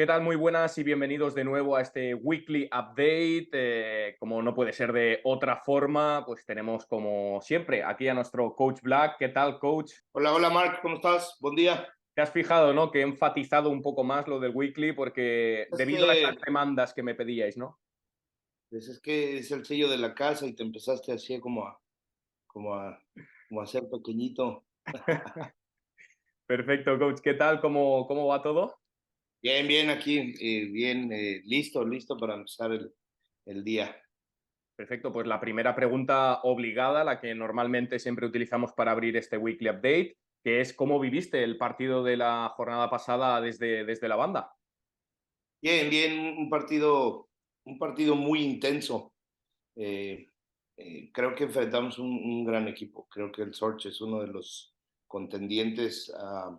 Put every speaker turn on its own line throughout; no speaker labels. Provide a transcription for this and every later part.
¿Qué tal? Muy buenas y bienvenidos de nuevo a este Weekly Update. Como no puede ser de otra forma, pues tenemos como siempre aquí a nuestro Coach Black. ¿Qué tal, Coach?
Hola, hola Mark, ¿cómo estás? Buen día.
Te has fijado, ¿no? Que he enfatizado un poco más lo del Weekly porque
Es
debido a esas
que,
demandas que me pedíais, ¿no?
es que es el sello de la casa y te empezaste así como a, como a ser pequeñito.
Perfecto, Coach. ¿Qué tal? ¿Cómo va todo?
Bien, bien aquí, bien, listo para empezar el día.
Perfecto, pues la primera pregunta obligada, la que normalmente siempre utilizamos para abrir este Weekly Update, que es ¿cómo viviste el partido de la jornada pasada desde la banda?
Bien, bien, un partido muy intenso. Eh, Creo que enfrentamos un gran equipo. Creo que el Sorge es uno de los contendientes a-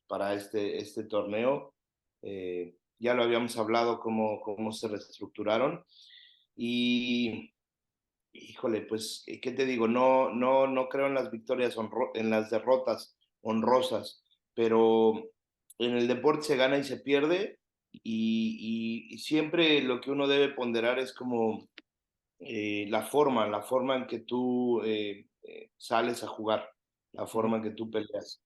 para este torneo. Ya lo habíamos hablado cómo se reestructuraron y híjole, pues, ¿qué te digo? No creo en las victorias, en las derrotas honrosas, pero en el deporte se gana y se pierde y siempre lo que uno debe ponderar es como la forma en que tú sales a jugar, la
Uh -huh.
forma en que tú peleas.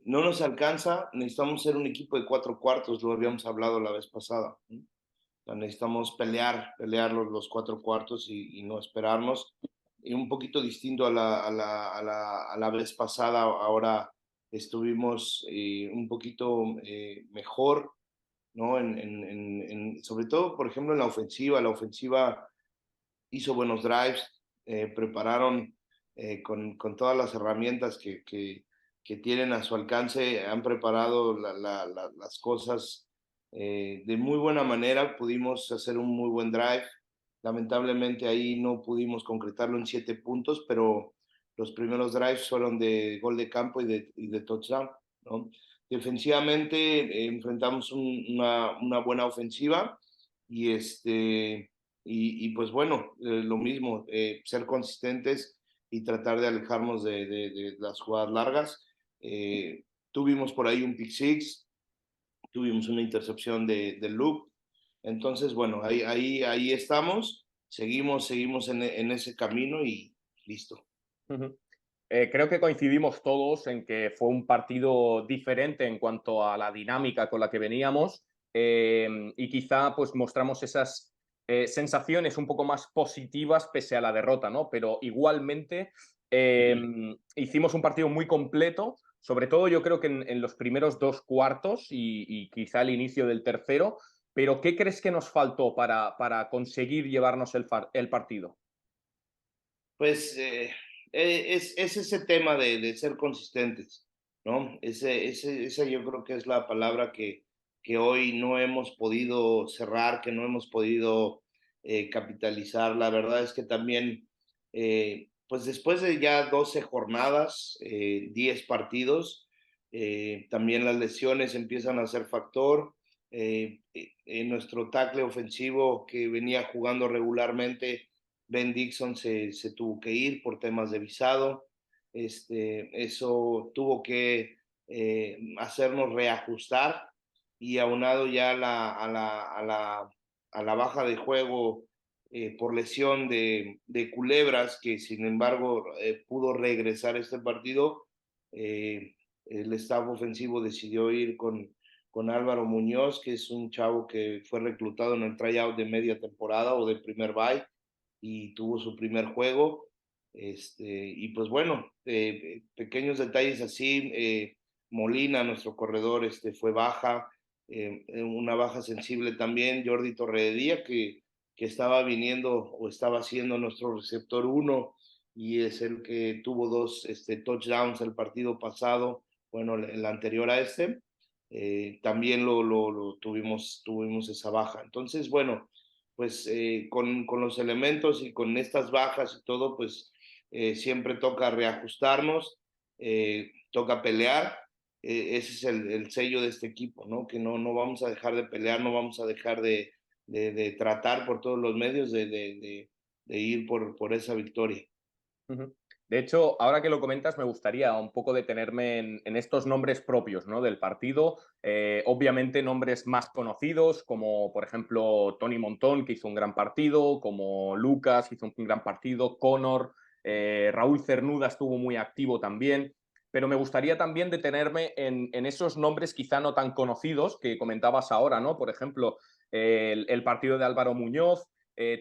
No nos alcanza, necesitamos ser un equipo de cuatro cuartos, lo habíamos hablado la vez pasada, ¿no? O sea, necesitamos pelear los cuatro cuartos y no esperarnos. Y un poquito distinto a la vez pasada, ahora estuvimos un poquito mejor, ¿no? Sobre todo, por ejemplo, en la ofensiva hizo buenos drives, prepararon con todas las herramientas que tienen a su alcance, han preparado las cosas de muy buena manera, pudimos hacer un muy buen drive, lamentablemente ahí no pudimos concretarlo en 7 puntos, pero los primeros drives fueron de gol de campo y de touchdown, ¿no? Defensivamente enfrentamos una buena ofensiva y pues bueno, lo mismo, ser consistentes y tratar de alejarnos de las jugadas largas. Tuvimos por ahí un pick six, tuvimos una intercepción de Luke. Entonces, bueno, ahí estamos, seguimos en ese camino y listo.
Uh -huh. Creo que coincidimos todos en que fue un partido diferente en cuanto a la dinámica con la que veníamos y quizá pues mostramos esas sensaciones un poco más positivas pese a la derrota, ¿no? Pero igualmente hicimos un partido muy completo, sobre todo yo creo que en los primeros dos cuartos y quizá el inicio del tercero, pero ¿qué crees que nos faltó para conseguir llevarnos el partido?
Pues es ese tema de ser consistentes, ¿no? Esa yo creo que es la palabra que hoy no hemos podido cerrar, que no hemos podido capitalizar. La verdad es que también, pues después de ya 12 jornadas, 10 partidos, también las lesiones empiezan a ser factor. En nuestro tackle ofensivo que venía jugando regularmente, Ben Dixon se tuvo que ir por temas de visado. Eso tuvo que hacernos reajustar y aunado ya a la baja de juego por lesión de Culebras, que sin embargo pudo regresar a este partido, el staff ofensivo decidió ir con Álvaro Muñoz, que es un chavo que fue reclutado en el tryout de media temporada o de primer bye y tuvo su primer juego. Y pues bueno, pequeños detalles así. Molina, nuestro corredor, fue baja, una baja sensible también. Jordi Torredía, que estaba viniendo o estaba siendo nuestro receptor uno y es el que tuvo dos touchdowns el partido pasado, bueno, el anterior a también lo tuvimos esa baja. Entonces, bueno, pues con los elementos y con estas bajas y todo, pues siempre toca reajustarnos, toca pelear. Ese es el sello de este equipo, ¿no? Que no vamos a dejar de pelear, no vamos a dejar de tratar por todos los medios de ir por esa victoria.
Uh -huh. De hecho, ahora que lo comentas, me gustaría un poco detenerme en estos nombres propios, ¿no? Del partido. Obviamente nombres más conocidos, como por ejemplo Tony Montón, que hizo un gran partido, como Lucas, que hizo un gran partido, Conor, Raúl Cernuda estuvo muy activo también. Pero me gustaría también detenerme en esos nombres quizá no tan conocidos que comentabas ahora, ¿no? Por ejemplo, el partido de Álvaro Muñoz,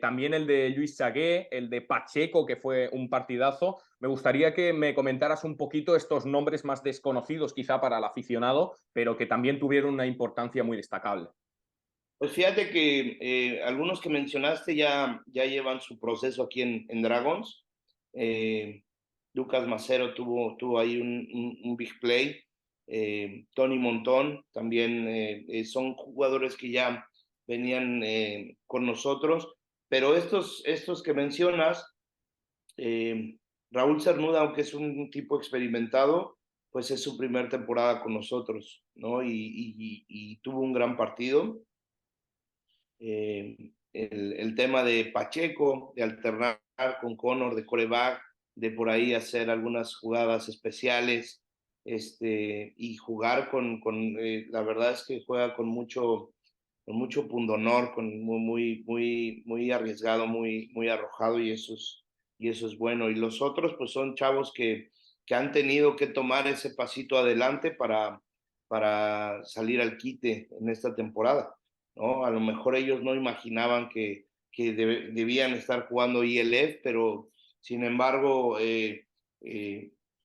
también el de Luis Sagué, el de Pacheco, que fue un partidazo. Me gustaría que me comentaras un poquito estos nombres más desconocidos quizá para el aficionado, pero que también tuvieron una importancia muy destacable.
Pues fíjate que algunos que mencionaste ya llevan su proceso aquí en Dragons. Eh, Lucas Macero tuvo ahí un big play. Tony Montón también son jugadores que ya venían con nosotros. Pero estos que mencionas, eh, Raúl Cernuda, aunque es un tipo experimentado, pues es su primer temporada con nosotros, ¿no? Y tuvo un gran partido. El tema de Pacheco, de alternar con Conor, de coreback, de por ahí hacer algunas jugadas especiales, y jugar la verdad es que juega con mucho pundonor, muy arriesgado, muy arrojado, y eso es bueno. Y los otros, pues son chavos que han tenido que tomar ese pasito adelante para salir al quite en esta temporada, ¿no? A lo mejor ellos no imaginaban que debían estar jugando ILF, pero sin embargo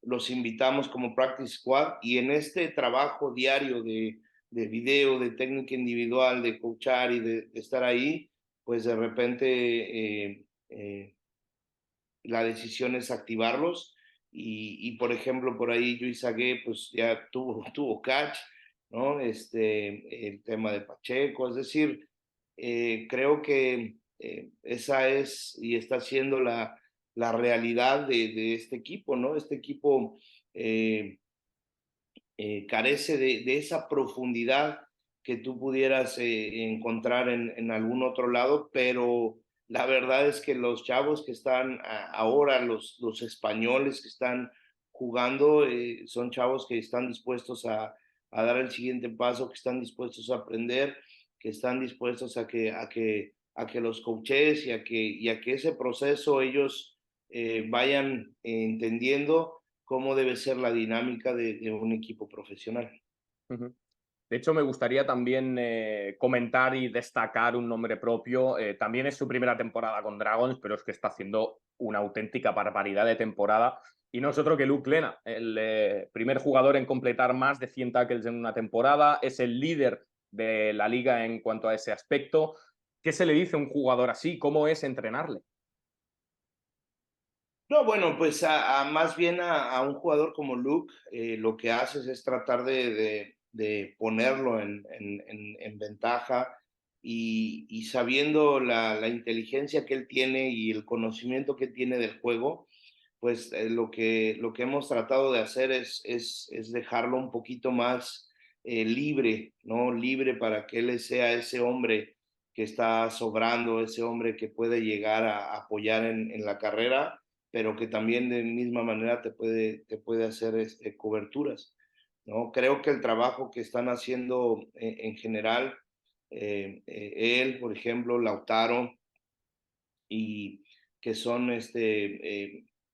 los invitamos como practice squad, y en este trabajo diario de video, de técnica individual, de coachar y de estar ahí, pues de repente la decisión es activarlos. Por ejemplo, por ahí Luis Sagué, pues ya tuvo catch, ¿no? El tema de Pacheco, es decir, creo que esa es y está siendo la realidad de este equipo, ¿no? Este equipo eh, carece de esa profundidad que tú pudieras encontrar en algún otro lado, pero la verdad es que los chavos que están ahora, los españoles que están jugando, son chavos que están dispuestos a dar el siguiente paso, que están dispuestos a aprender, que están dispuestos a que los coaches y a que ese proceso ellos vayan entendiendo cómo debe ser la dinámica de un equipo profesional.
Uh-huh. De hecho, me gustaría también comentar y destacar un nombre propio. También es su primera temporada con Dragons, pero es que está haciendo una auténtica barbaridad de temporada. Y no es otro que Luke Lena, el primer jugador en completar más de 100 tackles en una temporada. Es el líder de la liga en cuanto a ese aspecto. ¿Qué se le dice a un jugador así? ¿Cómo es entrenarle?
No, bueno, pues más bien a un jugador como Luke, lo que haces es tratar de ponerlo en ventaja, y sabiendo la inteligencia que él tiene y el conocimiento que tiene del juego, pues lo que hemos tratado de hacer es dejarlo un poquito más libre, ¿no? Libre para que él sea ese hombre que está sobrando, ese hombre que puede llegar a apoyar en la carrera, pero que también de misma manera te puede hacer coberturas, ¿no? Creo que el trabajo que están haciendo en general, él, por ejemplo, Lautaro, y que son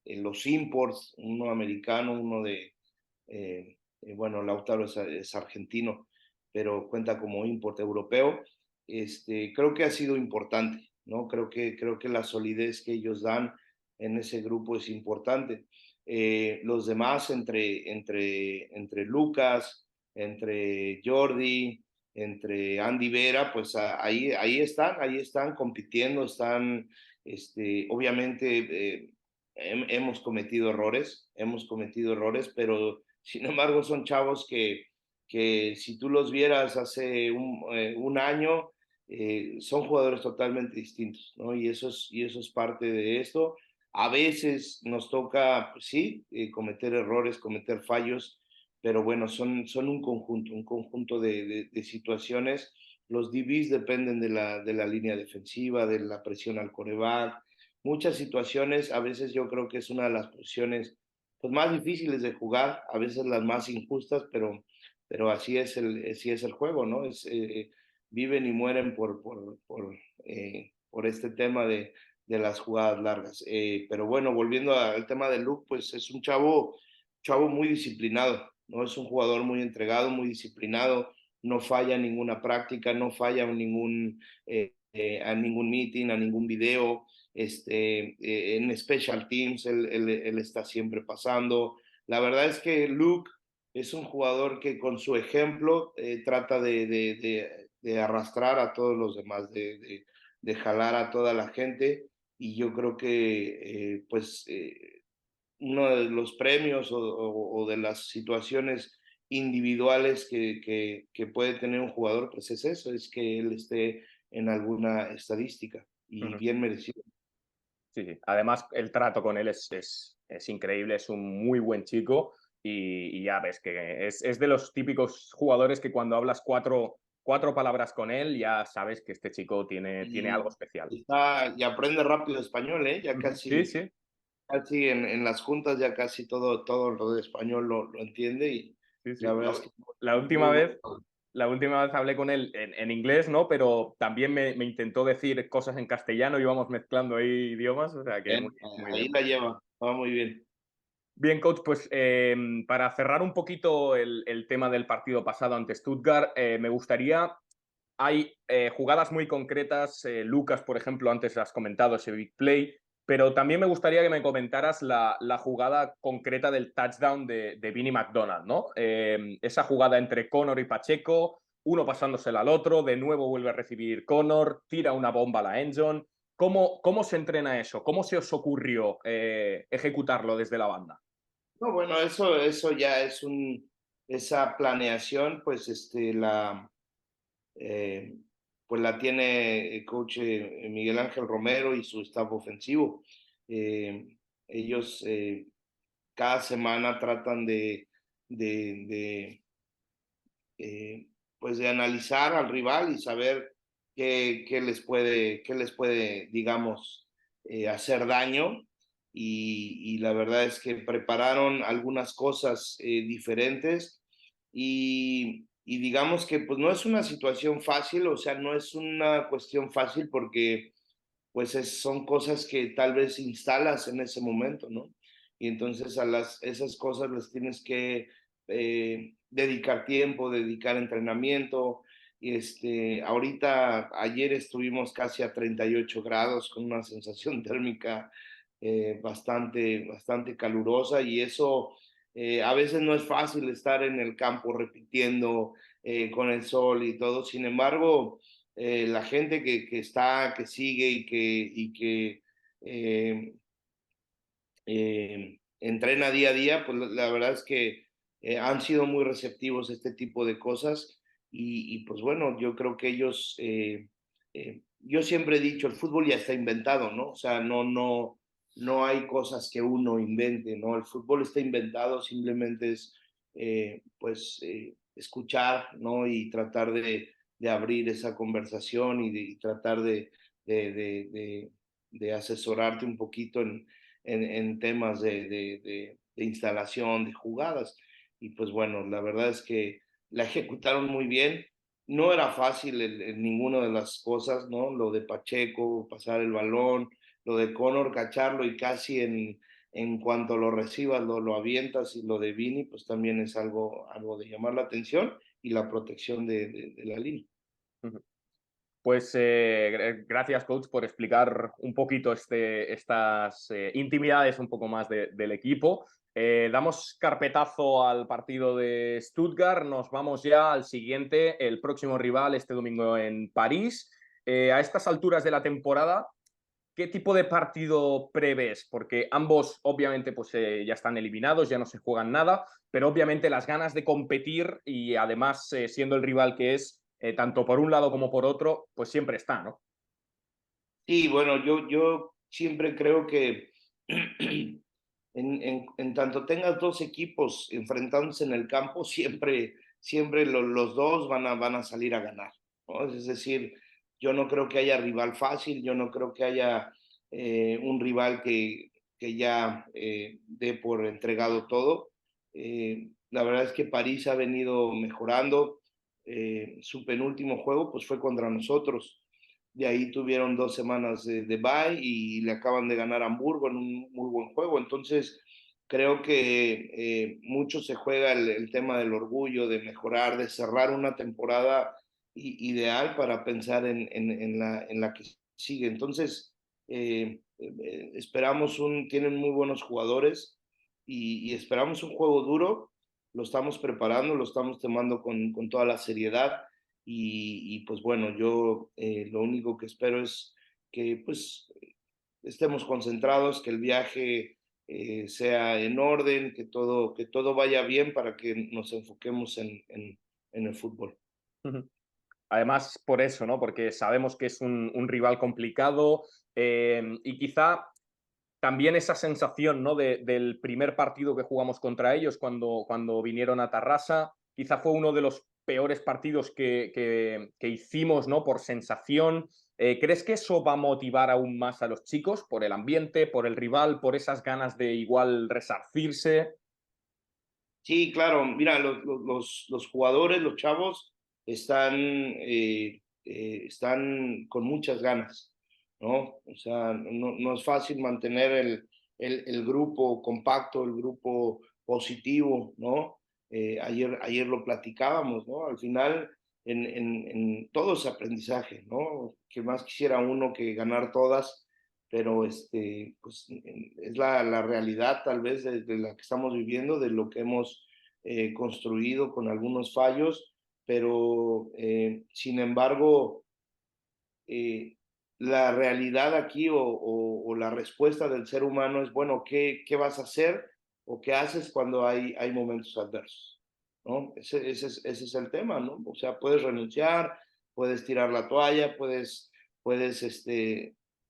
los imports, uno americano, uno bueno, Lautaro es argentino, pero cuenta como import europeo. Creo que ha sido importante, ¿no? Creo que la solidez que ellos dan en ese grupo es importante. Los demás, entre Lucas, entre Jordi, entre Andy Vera, pues ahí están compitiendo, obviamente hemos cometido errores, pero sin embargo son chavos que si tú los vieras hace un año, son jugadores totalmente distintos, ¿no? Y eso es parte de esto. A veces nos toca, pues sí, cometer errores, cometer fallos, pero bueno, son un conjunto de situaciones. Los DBs dependen de la línea defensiva, de la presión al coreback, muchas situaciones, a veces yo creo que es una de las posiciones pues, más difíciles de jugar, a veces las más injustas, pero así es el juego, ¿no? Viven y mueren por este tema de las jugadas largas. Pero bueno, volviendo al tema de Luke, pues es un chavo muy disciplinado, ¿no? Es un jugador muy entregado, muy disciplinado, no falla en ninguna práctica, no falla a ningún meeting, a ningún video, en special teams, él está siempre pasando. La verdad es que Luke es un jugador que con su ejemplo trata de arrastrar a todos los demás, de jalar a toda la gente y yo creo que uno de los premios o de las situaciones individuales que puede tener un jugador, pues es eso, es que él esté en alguna estadística y
Ujú.
bien merecido.
Sí, sí. Además, el trato con él es increíble, es un muy buen chico y ya ves que es de los típicos jugadores que cuando hablas cuatro palabras con él ya sabes que este chico tiene algo
Y,
especial.
y aprende rápido español, ¿eh? Ya
Ujú. Sí,
casi,
sí.
casi en las juntas ya casi todo lo de español lo entiende y
Sí, sí.
la verdad es que
La última
muy
vez,
bueno.
la última vez hablé con él en inglés, ¿no? Pero también me intentó decir cosas en castellano, íbamos mezclando ahí idiomas, o sea que
Bien,
muy bien, muy
ahí
bien.
la lleva, va muy bien.
Bien, coach, pues para cerrar un poquito el tema del partido pasado ante Stuttgart, me gustaría, hay jugadas muy concretas, Lucas, por ejemplo, antes has comentado ese big play, pero también me gustaría que me comentaras la jugada concreta del touchdown de Vinnie McDonald, ¿no? Esa jugada entre Connor y Pacheco, uno pasándosela al otro, de nuevo vuelve a recibir Connor, tira una bomba a la endzone. ¿Cómo se entrena eso? ¿Cómo se os ocurrió ejecutarlo desde la banda?
No, bueno, eso ya es esa planeación, pues eh, pues la tiene el coach Miguel Ángel Romero y su staff ofensivo. Ellos cada semana tratan de eh, pues de analizar al rival y saber qué les puede, digamos, hacer daño. Y la verdad es que prepararon algunas cosas diferentes y digamos que pues no es una situación fácil, o sea, no es una cuestión fácil porque pues son cosas que tal vez instalas en ese momento, ¿no? Y entonces esas cosas les tienes que dedicar tiempo, dedicar entrenamiento. Y ahorita, ayer estuvimos casi a 38 grados con una sensación térmica bastante calurosa y eso a veces no es fácil estar en el campo repitiendo con el sol y todo. Sin embargo, la gente que sigue y que eh, entrena día a día, pues la verdad es que han sido muy receptivos a este tipo de cosas y pues bueno, yo creo que ellos, yo siempre he dicho, el fútbol ya está inventado, ¿no? O sea, no hay cosas que uno invente, ¿no? El fútbol está inventado, simplemente es escuchar, ¿no? Y tratar de abrir esa conversación y tratar de, de, de, de asesorarte un poquito en temas de instalación, de jugadas. Y pues bueno, la verdad es que la ejecutaron muy bien. No era fácil en ninguna de las cosas, ¿no? Lo de Pacheco, pasar el balón, lo de Connor, cacharlo y casi en cuanto lo recibas lo avientas y lo de Vini, pues también es algo de llamar la atención y la protección de la línea.
Pues gracias, coach, por explicar un poquito estas intimidades un poco más del equipo. Damos carpetazo al partido de Stuttgart, nos vamos ya al siguiente, el próximo rival este domingo en París. A estas alturas de la temporada, ¿qué tipo de partido prevés? Porque ambos obviamente pues, ya están eliminados, ya no se juegan nada, pero obviamente las ganas de competir y además siendo el rival que es, tanto por un lado como por otro, pues siempre está, ¿no?
Sí, bueno, yo siempre creo que en tanto tengas dos equipos enfrentándose en el campo, siempre los dos van a salir a ganar, ¿no? Es decir, yo no creo que haya rival fácil, yo no creo que haya un rival que ya dé por entregado todo. La verdad es que París ha venido mejorando. Su penúltimo juego pues fue contra nosotros. De ahí tuvieron 2 semanas de bye y le acaban de ganar a Hamburgo en un muy buen juego. Entonces, creo que mucho se juega el tema del orgullo, de mejorar, de cerrar una temporada ideal para pensar en la que sigue. Entonces, esperamos tienen muy buenos jugadores y esperamos un juego duro. Lo estamos preparando, lo estamos tomando con toda la seriedad pues bueno, yo lo único que espero es que pues estemos concentrados, que el viaje sea en orden, que todo vaya bien para que nos enfoquemos en el fútbol.
Además, por eso, ¿no? Porque sabemos que es un rival complicado y quizá también esa sensación, ¿no? Del primer partido que jugamos contra ellos cuando vinieron a Tarrasa, quizá fue uno de los peores partidos que hicimos, ¿no? Por sensación. ¿Crees que eso va a motivar aún más a los chicos por el ambiente, por el rival, por esas ganas de igual resarcirse?
Sí, claro, mira, los jugadores, los chavos, están con muchas ganas, ¿no? O sea, no es fácil mantener el grupo compacto, el grupo positivo, ¿no? Ayer lo platicábamos, ¿no? Al final, en todo es aprendizaje, ¿no? Que más quisiera uno que ganar todas, pero pues es la realidad tal vez de la que estamos viviendo, de lo que hemos construido con algunos fallos, pero sin embargo, la realidad aquí o la respuesta del ser humano es, bueno, ¿qué vas a hacer o qué haces cuando hay momentos adversos? ¿No? Ese es el tema, ¿no? O sea, puedes renunciar, puedes tirar la toalla, puedes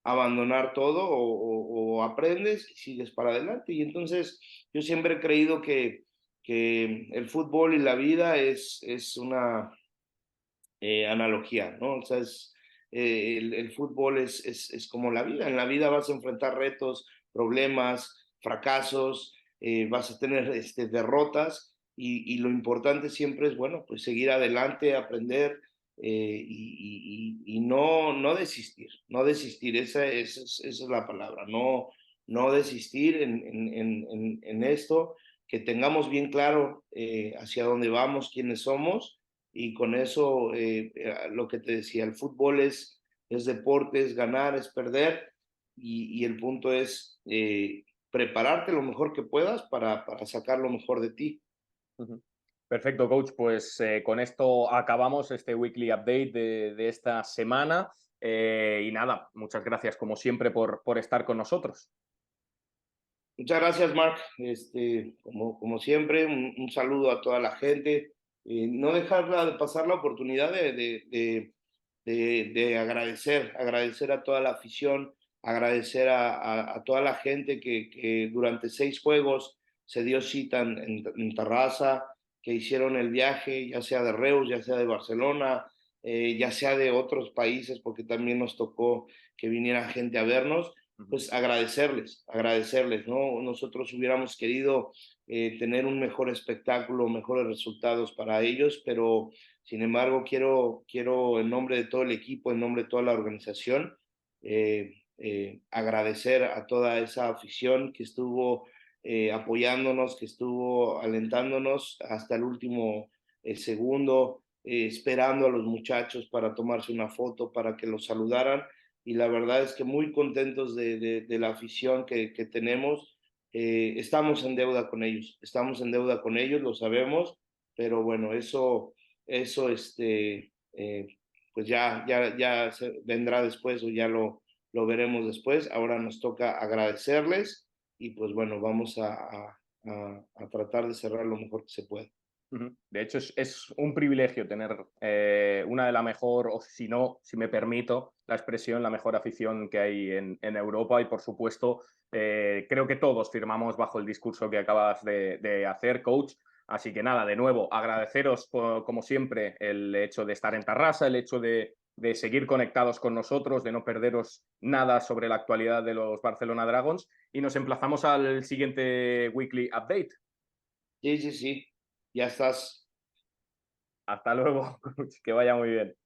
abandonar todo o aprendes y sigues para adelante. Y entonces yo siempre he creído que el fútbol y la vida es una analogía, ¿no? O sea, el fútbol es como la vida. En la vida vas a enfrentar retos, problemas, fracasos, vas a tener derrotas y lo importante siempre es, bueno, pues seguir adelante, aprender y no desistir, no desistir, esa es la palabra, no desistir en esto, que tengamos bien claro hacia dónde vamos, quiénes somos y con eso lo que te decía, el fútbol es deporte, es ganar, es perder y el punto es prepararte lo mejor que puedas para sacar lo mejor de ti.
Ujú. Perfecto, coach. Pues con esto acabamos este weekly update de esta semana. Y nada, muchas gracias como siempre por estar con nosotros.
Muchas gracias, Mark. Como siempre, un saludo a toda la gente. No dejarla de pasar la oportunidad de agradecer a toda la afición, agradecer a toda la gente que durante 6 juegos se dio cita en Tarrasa, que hicieron el viaje, ya sea de Reus, ya sea de Barcelona, ya sea de otros países, porque también nos tocó que viniera gente a vernos, pues agradecerles, ¿no? Nosotros hubiéramos querido tener un mejor espectáculo, mejores resultados para ellos, pero sin embargo, quiero en nombre de todo el equipo, en nombre de toda la organización, agradecer a toda esa afición que estuvo apoyándonos, que estuvo alentándonos hasta el último segundo, esperando a los muchachos para tomarse una foto, para que los saludaran. Y la verdad es que muy contentos de la afición que tenemos. Estamos en deuda con ellos, lo sabemos, pero bueno, eso pues ya vendrá después o ya lo veremos después. Ahora nos toca agradecerles y pues bueno, vamos a tratar de cerrar lo mejor que se pueda.
De hecho, es un privilegio tener una de la mejor, o si no, si me permito la expresión, la mejor afición que hay en Europa y, por supuesto, creo que todos firmamos bajo el discurso que acabas de hacer, coach. Así que nada, de nuevo, agradeceros como siempre el hecho de estar en Tarrasa, el hecho de seguir conectados con nosotros, de no perderos nada sobre la actualidad de los Barcelona Dragons y nos emplazamos al siguiente Weekly Update.
Sí, sí, sí, ya estás.
Hasta luego, que vaya muy bien.